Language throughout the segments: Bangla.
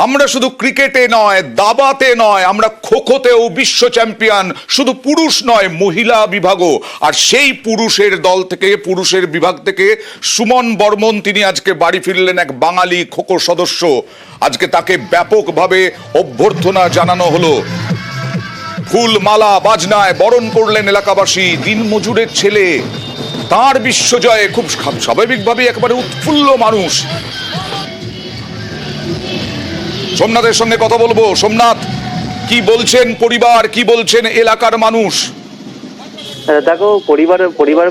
আমরা শুধু ক্রিকেটে নয়, দাবাতে নয়, আমরা খোখোতেও বিশ্ব চ্যাম্পিয়ন। শুধু পুরুষ নয়, মহিলা বিভাগও। আর সেই পুরুষের দল থেকে, পুরুষের বিভাগ থেকে সুমন বর্মন তিনি আজকে বাড়ি ফিরলেন, এক বাঙালি খোখো সদস্য। আজকে তাকে ব্যাপকভাবে অভ্যর্থনা জানানো হলো। ফুল মালা বাজনায় বরণ করলেন এলাকাবাসী। দিনমজুরের ছেলে, তার বিশ্বজয়ে খুব স্বাভাবিকভাবে একেবারে উৎফুল্ল মানুষ। সোমনাথের সঙ্গে কথা বলবো। সোমনাথ, কি বলছেন পরিবার, কি বলছেন এলাকার মানুষ? দেখো, পরিবার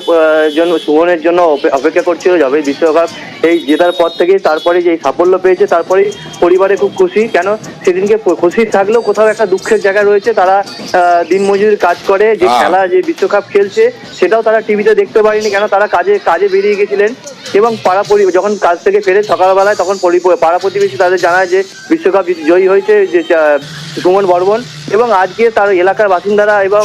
জন্য, সুমনের জন্য অপেক্ষা করছিল যবে বিশ্বকাপ এই জেতার পর থেকে। তারপরে যে সাফল্য পেয়েছে, তারপরে পরিবারে খুব খুশি। কেন সেদিনকে খুশি থাকলেও কোথাও একটা দুঃখের জায়গা রয়েছে। তারা দিনমজুর কাজ করে, যে খেলা, যে বিশ্বকাপ খেলছে সেটাও তারা টিভিতে দেখতে পারেনি। কেন তারা কাজে বেরিয়ে গেছিলেন। এবং যখন কাজ থেকে ফেরে সকালবেলায়, তখন পাড়া প্রতিবেশী তাদের জানায় যে বিশ্বকাপ জয়ী হয়েছে যে সুমন বর্মন। এবং আজকে তার এলাকার বাসিন্দারা এবং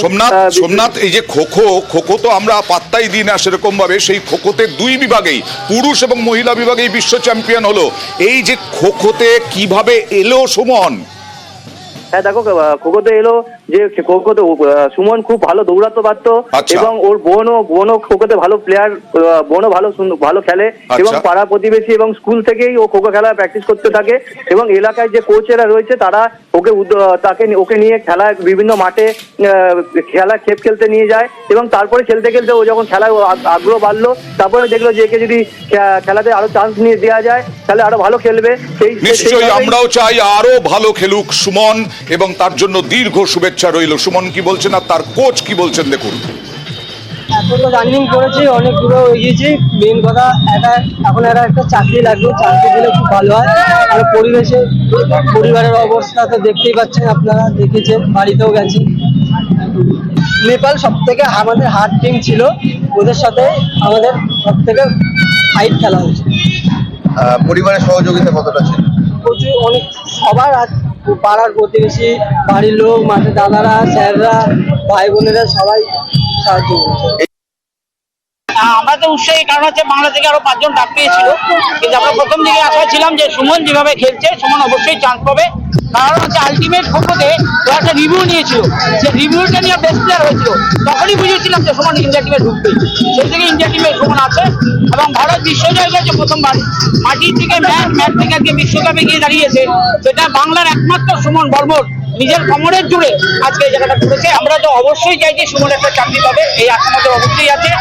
সোমনাথ, এই যে খোখো তো আমরা পাত্তাই দিই না সেরকম ভাবে, সেই খোখোতে দুই বিভাগেই, পুরুষ এবং মহিলা বিভাগেই বিশ্ব চ্যাম্পিয়ন হলো। এই যে খোখোতে কিভাবে এলো সুমন? হ্যাঁ দেখো, খোখোতে এলো যে খোখোতে সুমন খুব ভালো দৌড়াতে পারতো। এবং ওর বোনও খোখোতে ভালো প্লেয়ার, বোনও ভালো খেলে। এবং পাড়া প্রতিবেশী এবং স্কুল থেকেই ও খোখো খেলা প্র্যাকটিস করতে থাকে। এবং এলাকায় যে কোচেরা রয়েছে তারা ওকে নিয়ে খেলা, বিভিন্ন মাঠে খেপ খেলতে নিয়ে যায়। এবং তারপরে খেলতে খেলতে ও যখন খেলায় আগ্রহ বাড়লো, তারপরে দেখলো যে একে যদি খেলাতে আরো চান্স নিয়ে দেওয়া যায় তাহলে আরো ভালো খেলবে। নিশ্চয়ই আমরাও চাই আরো ভালো খেলুক সুমন, এবং তার জন্য দীর্ঘ শুভেচ্ছা রইল। সুমন কি বলছেন আর তার কোচ কি বলছেন দেখুন। এখন তো রানিং করেছি, অনেক দূরে এগিয়েছি। মেন কথা এখন একটা চাকরি লাগবে, চাকরি দিলে খুব ভালো হয়। আর পরিবারের অবস্থা তো দেখতেই পাচ্ছেন, আপনারা দেখেছেন, বাড়িতেও গেছেন। নেপাল সব থেকে আমাদের হার্ড টিম ছিল, ওদের সাথে আমাদের সব থেকে ফাইট খেলা হয়েছে। পরিবারের সহযোগিতা কতটা ছিল? প্রচুর, অনেক, সবার পাড়ার প্রতিবেশী, বাড়ির লোক, মাঠে দাদারা, স্যাররা, ভাই বোনেরা সবাই সাহায্য করেছে। আমরা তো উৎসাহী, কারণ হচ্ছে বাংলা থেকে আরো 5 জন ডাক পেয়েছিল। কিন্তু আমরা প্রথম দিকে আশা ছিলাম যে সুমন যেভাবে খেলছে সুমন অবশ্যই চান্স পাবে। কারণ হচ্ছে আলটিমেট খোখোতে একটা রিভিউ নিয়েছিল, যে রিভিউটা নিয়ে বেস্ট প্লেয়ার হয়েছিল। তখনই বুঝেছিলাম যে সুমন ইন্ডিয়া টিমে ঢুকবে। সেই থেকে ইন্ডিয়া টিমে সুমন আছে এবং ভারত বিশ্বজয় করেছে প্রথমবার। মাটির থেকে ম্যাচ থেকে আজকে বিশ্বকাপে গিয়ে দাঁড়িয়েছে। সেটা বাংলার একমাত্র সুমন বর্মন নিজের কোমরের জুড়ে আজকে এই জায়গাটা করেছে। আমরা তো অবশ্যই চাইছি সুমন একটা চাকরি পাবে, এই আশা আমাদের অবশ্যই আছে।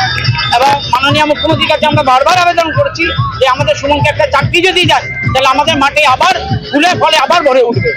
এবং মাননীয় মুখ্যমন্ত্রীর কাছে আমরা বারবার আবেদন করেছি যে আমাদের সুমনকে একটা চাকরি যদি দেয় তাহলে আমাদের মাঠে আবার ফুলে ফলে আবার ভরে উঠবে।